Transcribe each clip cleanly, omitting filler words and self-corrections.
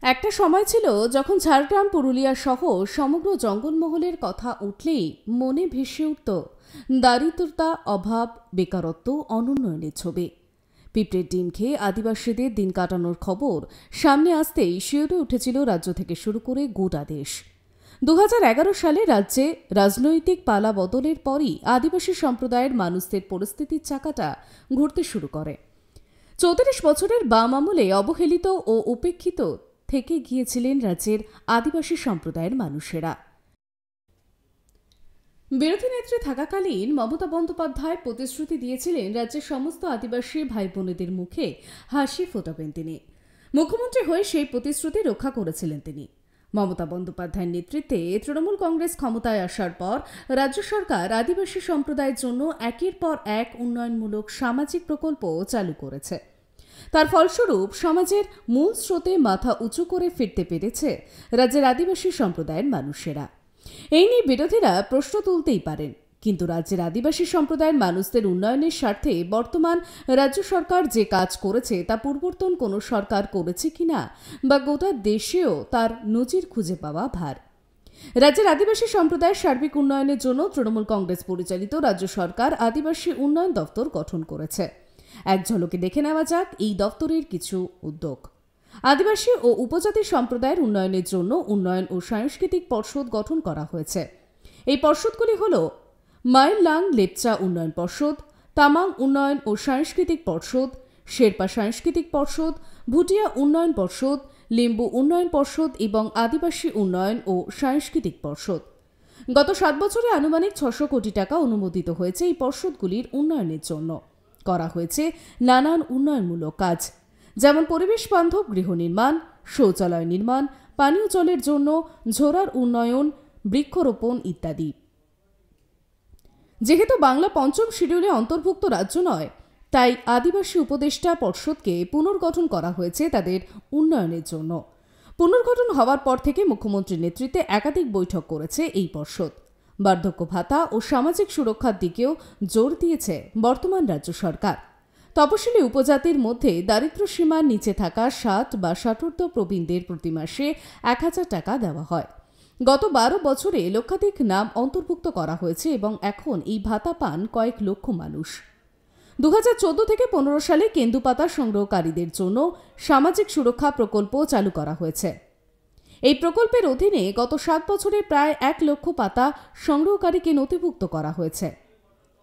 একটা সময় ছিল যখন ঝাড়গ্রাম পুরুলিয়া সহ সমগ্র জঙ্গলমহলের কথা উঠলেই মনে ভেসে উঠত দারিদ্রতা, অভাব, বেকারত্ব, অনুন্নয়নের ছবি। পিঁপড়ের ডিম খেয়ে আদিবাসীদের দিন কাটানোর খবর সামনে আসতেই শিউরে উঠেছিল রাজ্য থেকে শুরু করে গোটা দেশ। 2011 সালে রাজ্যে রাজনৈতিক পালা বদলের পরই আদিবাসী সম্প্রদায়ের মানুষদের পরিস্থিতির চাকাটা ঘুরতে শুরু করে। 34 বছরের বাম আমলে অবহেলিত ও উপেক্ষিত থেকে গিয়েছিলেন রাজ্যের আদিবাসী সম্প্রদায়ের মানুষেরা। বিরোধী নেত্রী থাকাকালীন মমতা বন্দ্যোপাধ্যায় প্রতিশ্রুতি দিয়েছিলেন রাজ্যের সমস্ত আদিবাসী ভাই বোনেদের মুখে হাসি ফোটাবেন তিনি। মুখ্যমন্ত্রী হয়ে সেই প্রতিশ্রুতি রক্ষা করেছিলেন তিনি। মমতা বন্দ্যোপাধ্যায়ের নেতৃত্বে তৃণমূল কংগ্রেস ক্ষমতায় আসার পর রাজ্য সরকার আদিবাসী সম্প্রদায়ের জন্য একের পর এক উন্নয়নমূলক সামাজিক প্রকল্প চালু করেছে। তার ফলস্বরূপ সমাজের মূল স্রোতে মাথা উঁচু করে ফিরতে পেরেছে রাজ্যের আদিবাসী সম্প্রদায়ের মানুষেরা। এই নিয়ে বিরোধীরা প্রশ্ন তুলতেই পারেন, কিন্তু রাজ্যের আদিবাসী সম্প্রদায়ের মানুষদের উন্নয়নের স্বার্থে বর্তমান রাজ্য সরকার যে কাজ করেছে তা পূর্বতন কোনো সরকার করেছে কিনা বা গোটা দেশেও তার নজির খুঁজে পাওয়া ভার। রাজ্যের আদিবাসী সম্প্রদায়ের সার্বিক উন্নয়নের জন্য তৃণমূল কংগ্রেস পরিচালিত রাজ্য সরকার আদিবাসী উন্নয়ন দপ্তর গঠন করেছে। এক ঝলকে দেখে নেওয়া যাক এই দপ্তরের কিছু উদ্যোগ। আদিবাসী ও উপজাতি সম্প্রদায়ের উন্নয়নের জন্য উন্নয়ন ও সাংস্কৃতিক পর্ষদ গঠন করা হয়েছে। এই পর্ষদগুলি হল মাইলাং লেপচা উন্নয়ন পর্ষদ, তামাং উন্নয়ন ও সাংস্কৃতিক পর্ষদ, শেরপা সাংস্কৃতিক পর্ষদ, ভুটিয়া উন্নয়ন পর্ষদ, লিম্বু উন্নয়ন পর্ষদ এবং আদিবাসী উন্নয়ন ও সাংস্কৃতিক পর্ষদ। গত 7 বছরে আনুমানিক 600 কোটি টাকা অনুমোদিত হয়েছে এই পর্ষদগুলির উন্নয়নের জন্য। করা হয়েছে নানান উন্নয়নমূলক কাজ, যেমন পরিবেশ বান্ধব গৃহ নির্মাণ, শৌচালয় নির্মাণ, পানীয় জলের জন্য ঝোরার উন্নয়ন, বৃক্ষরোপণ ইত্যাদি। যেহেতু বাংলা পঞ্চম শিডিউলে অন্তর্ভুক্ত রাজ্য নয়, তাই আদিবাসী উপদেষ্টা পর্ষদকে পুনর্গঠন করা হয়েছে তাদের উন্নয়নের জন্য। পুনর্গঠন হওয়ার পর থেকে মুখ্যমন্ত্রীর নেতৃত্বে একাধিক বৈঠক করেছে এই পর্ষদ। বার্ধক্য ভাতা ও সামাজিক সুরক্ষার দিকেও জোর দিয়েছে বর্তমান রাজ্য সরকার। তপশিলি উপজাতির মধ্যে দারিদ্র্য সীমার নিচে থাকা 60 বা 60 প্রবীণদের প্রতি মাসে 1000 টাকা দেওয়া হয়। গত 12 বছরে লক্ষাধিক নাম অন্তর্ভুক্ত করা হয়েছে এবং এখন এই ভাতা পান কয়েক লক্ষ মানুষ। 2014 থেকে 15 সালে কেন্দুপাতা সংগ্রহকারীদের জন্য সামাজিক সুরক্ষা প্রকল্প চালু করা হয়েছে। এই প্রকল্পের অধীনে গত 7 বছরে প্রায় 1 লক্ষ পাতা সংগ্রহকারীকে নথিভুক্ত করা হয়েছে।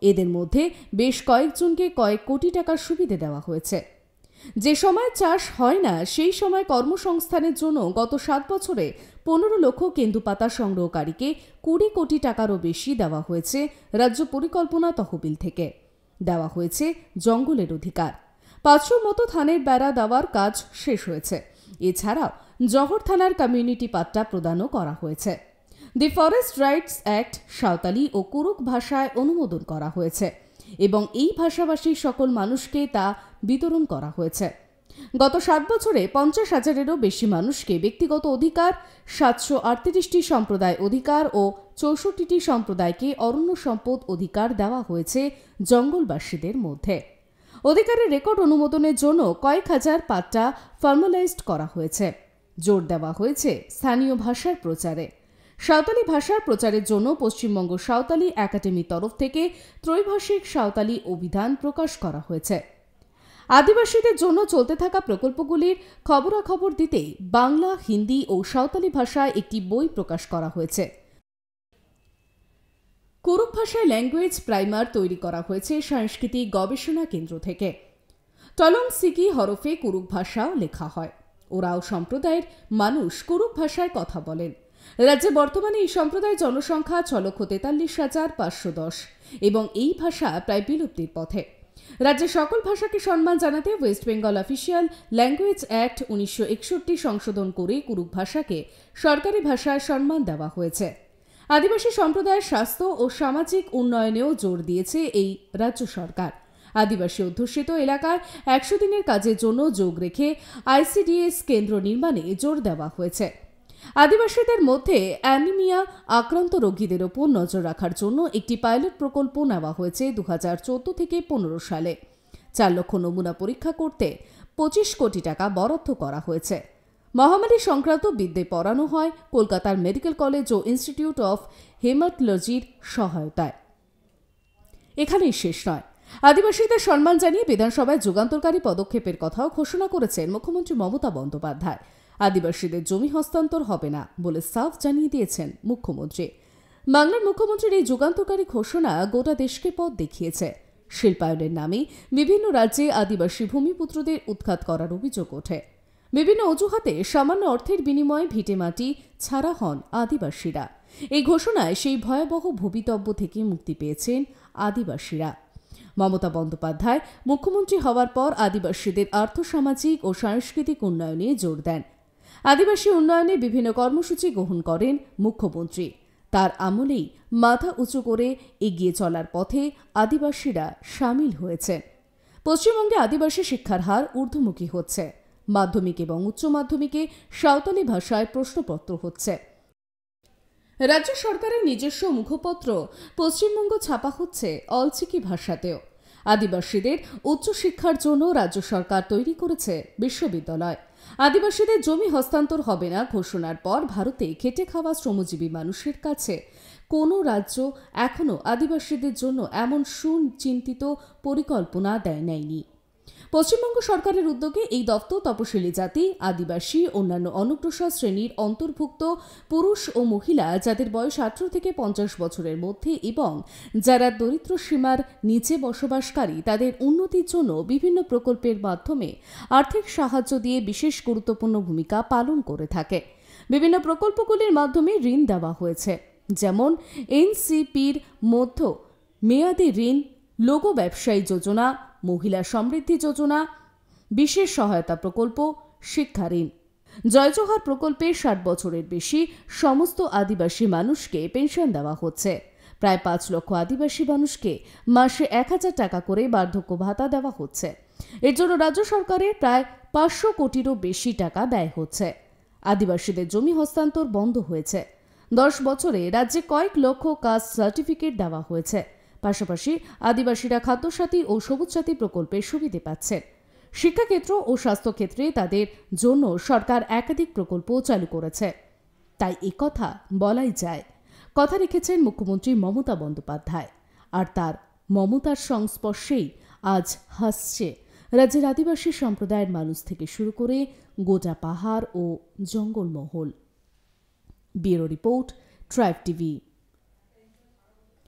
এদের মধ্যে বেশ কয়েকজনকে কয়েক কোটি টাকার সুবিধে দেওয়া হয়েছে। যে সময় চাষ হয় না সেই সময় কর্মসংস্থানের জন্য গত 7 বছরে 15 লক্ষ কেন্দুপাতা সংগ্রহকারীকে 20 কোটি টাকারও বেশি দেওয়া হয়েছে রাজ্য পরিকল্পনা তহবিল থেকে। দেওয়া হয়েছে জঙ্গলের অধিকার। 500 মতো থানের বেড়া দেওয়ার কাজ শেষ হয়েছে। এছাড়াও জহর থানার কমিউনিটি পাট্টা প্রদানও করা হয়েছে। The forest rights act Santali ও কুরুক ভাষায় অনুমোদন করা হয়েছে এবং এই ভাষাভাষীর সকল মানুষকে তা বিতরণ করা হয়েছে। গত 7 বছরে 50,000-এরও বেশি মানুষকে ব্যক্তিগত অধিকার, 738টি সম্প্রদায় অধিকার ও 64টি সম্প্রদায়কে অরণ্য সম্পদ অধিকার দেওয়া হয়েছে জঙ্গলবাসীদের মধ্যে। অধিকারের রেকর্ড অনুমোদনের জন্য কয়েক হাজার পাট্টা ফর্মালাইজড করা হয়েছে। জোর দেওয়া হয়েছে স্থানীয় ভাষার প্রচারে। সাঁওতালি ভাষার প্রচারের জন্য পশ্চিমবঙ্গ সাঁওতালি একাডেমির তরফ থেকে ত্রৈভাষিক সাঁওতালি অভিধান প্রকাশ করা হয়েছে। আদিবাসীদের জন্য চলতে থাকা প্রকল্পগুলির খবরাখবর দিতে বাংলা, হিন্দি ও সাঁওতালি ভাষায় একটি বই প্রকাশ করা হয়েছে। কুরুক ভাষায় ল্যাঙ্গুয়েজ প্রাইমার তৈরি করা হয়েছে সাংস্কৃতিক গবেষণা কেন্দ্র থেকে। টলং সিকি হরফে কুরুক ভাষাও লেখা হয়। ওরাও সম্প্রদায়ের মানুষ কুরুক ভাষায় কথা বলেন। রাজ্যে বর্তমানে এই সম্প্রদায়ের জনসংখ্যা 6,43,510 এবং এই ভাষা প্রায় বিলুপ্তির পথে। রাজ্যের সকল ভাষাকে সম্মান জানাতে West Bengal official language act 1961 সংশোধন করে কুরুক ভাষাকে সরকারি ভাষায় সম্মান দেওয়া হয়েছে। আদিবাসী সম্প্রদায়ের স্বাস্থ্য ও সামাজিক উন্নয়নেও জোর দিয়েছে এই রাজ্য সরকার। আদিবাসী অধ্যুষিত এলাকায় 100 দিনের কাজের জন্য যোগ রেখে ICDS কেন্দ্র নির্মাণে জোর দেওয়া হয়েছে। আদিবাসীদের মধ্যে অ্যানিমিয়া আক্রান্ত রোগীদের ওপর নজর রাখার জন্য একটি পাইলট প্রকল্প নেওয়া হয়েছে 2014 থেকে 15 সালে। 4 লক্ষ নমুনা পরীক্ষা করতে 25 কোটি টাকা বরাদ্দ করা হয়েছে। মহামারী সংক্রান্ত বিদ্যে পড়ানো হয় কলকাতার মেডিকেল কলেজ ও ইনস্টিটিউট অফ হেমাটোলজির সহায়তায়। এখানেই শেষ নয়, আদিবাসীদের সম্মান জানিয়ে বিধানসভায় যুগান্তরকারী পদক্ষেপের কথাও ঘোষণা করেছেন মুখ্যমন্ত্রী মমতা বন্দ্যোপাধ্যায়। আদিবাসীদের জমি হস্তান্তর হবে না বলে সাফ জানিয়ে দিয়েছেন মুখ্যমন্ত্রী। বাংলার মুখ্যমন্ত্রীর এই যুগান্তরকারী ঘোষণা গোটা দেশকে পথ দেখিয়েছে। শিল্পায়নের নামে বিভিন্ন রাজ্যে আদিবাসী ভূমিপুত্রদের উৎখাত করার অভিযোগ ওঠে। বিভিন্ন অজুহাতে সামান্য অর্থের বিনিময়ে ভিটেমাটি ছাড়া হন আদিবাসীরা। এই ঘোষণায় সেই ভয়াবহ ভবিতব্য থেকে মুক্তি পেয়েছেন আদিবাসীরা। মমতা বন্দ্যোপাধ্যায় মুখ্যমন্ত্রী হওয়ার পর আদিবাসীদের আর্থসামাজিক ও সাংস্কৃতিক উন্নয়নে জোর দেন। আদিবাসী উন্নয়নে বিভিন্ন কর্মসূচি গ্রহণ করেন মুখ্যমন্ত্রী। তার আমলেই মাথা উঁচু করে এগিয়ে চলার পথে আদিবাসীরা সামিল হয়েছেন। পশ্চিমবঙ্গে আদিবাসী শিক্ষার হার ঊর্ধ্বমুখী হচ্ছে। মাধ্যমিক এবং উচ্চ মাধ্যমিকে সাঁওতালি ভাষায় প্রশ্নপত্র হচ্ছে। রাজ্য সরকারের নিজস্ব মুখপত্র পশ্চিমবঙ্গ ছাপা হচ্ছে অলচিকি ভাষাতেও। আদিবাসীদের উচ্চশিক্ষার জন্য রাজ্য সরকার তৈরি করেছে বিশ্ববিদ্যালয়। আদিবাসীদের জমি হস্তান্তর হবে না ঘোষণার পর ভারতে খেটে খাওয়া শ্রমজীবী মানুষের কাছে কোনো রাজ্য এখনও আদিবাসীদের জন্য এমন সুচিন্তিত পরিকল্পনা নেয়নি। পশ্চিমবঙ্গ সরকারের উদ্যোগে এই দপ্তর তপশিলি জাতি, আদিবাসী, অন্যান্য অনগ্রসর শ্রেণীর অন্তর্ভুক্ত পুরুষ ও মহিলা যাদের বয়স 18 থেকে 50 বছরের মধ্যে এবং যারা দরিদ্র সীমার নিচে বসবাসকারী তাদের উন্নতির জন্য বিভিন্ন প্রকল্পের মাধ্যমে আর্থিক সাহায্য দিয়ে বিশেষ গুরুত্বপূর্ণ ভূমিকা পালন করে থাকে। বিভিন্ন প্রকল্পগুলির মাধ্যমে ঋণ দেওয়া হয়েছে, যেমন এনসিপির মধ্য মেয়াদী ঋণ, লঘু ব্যবসায়ী যোজনা, মহিলা সমৃদ্ধি যোজনা, বিশেষ সহায়তা প্রকল্প, শিক্ষা ঋণ। জয়জোহার প্রকল্পে 60 বছরের বেশি সমস্ত আদিবাসী মানুষকে পেনশন দেওয়া হচ্ছে। প্রায় 5 লক্ষ আদিবাসী মানুষকে মাসে 1000 টাকা করে বার্ধক্য ভাতা দেওয়া হচ্ছে। এর জন্য রাজ্য সরকারের প্রায় 500 কোটিরও বেশি টাকা ব্যয় হচ্ছে। আদিবাসীদের জমি হস্তান্তর বন্ধ হয়েছে। 10 বছরে রাজ্যে কয়েক লক্ষ কাস্ট সার্টিফিকেট দেওয়া হয়েছে। পাশাপাশি আদিবাসীরা খাদ্যসাথী ও সবুজ সাথী প্রকল্পের সুবিধে পাচ্ছেন। শিক্ষাক্ষেত্র ও স্বাস্থ্যক্ষেত্রে তাদের জন্য সরকার একাধিক প্রকল্প চালু করেছে। তাই একথা বলাই যায়, কথা রেখেছেন মুখ্যমন্ত্রী মমতা বন্দ্যোপাধ্যায়। আর তার মমতার সংস্পর্শেই আজ হাসছে রাজ্যের আদিবাসী সম্প্রদায়ের মানুষ থেকে শুরু করে গোটা পাহাড় ও Jangalmahal. Bureau report, tribe TV.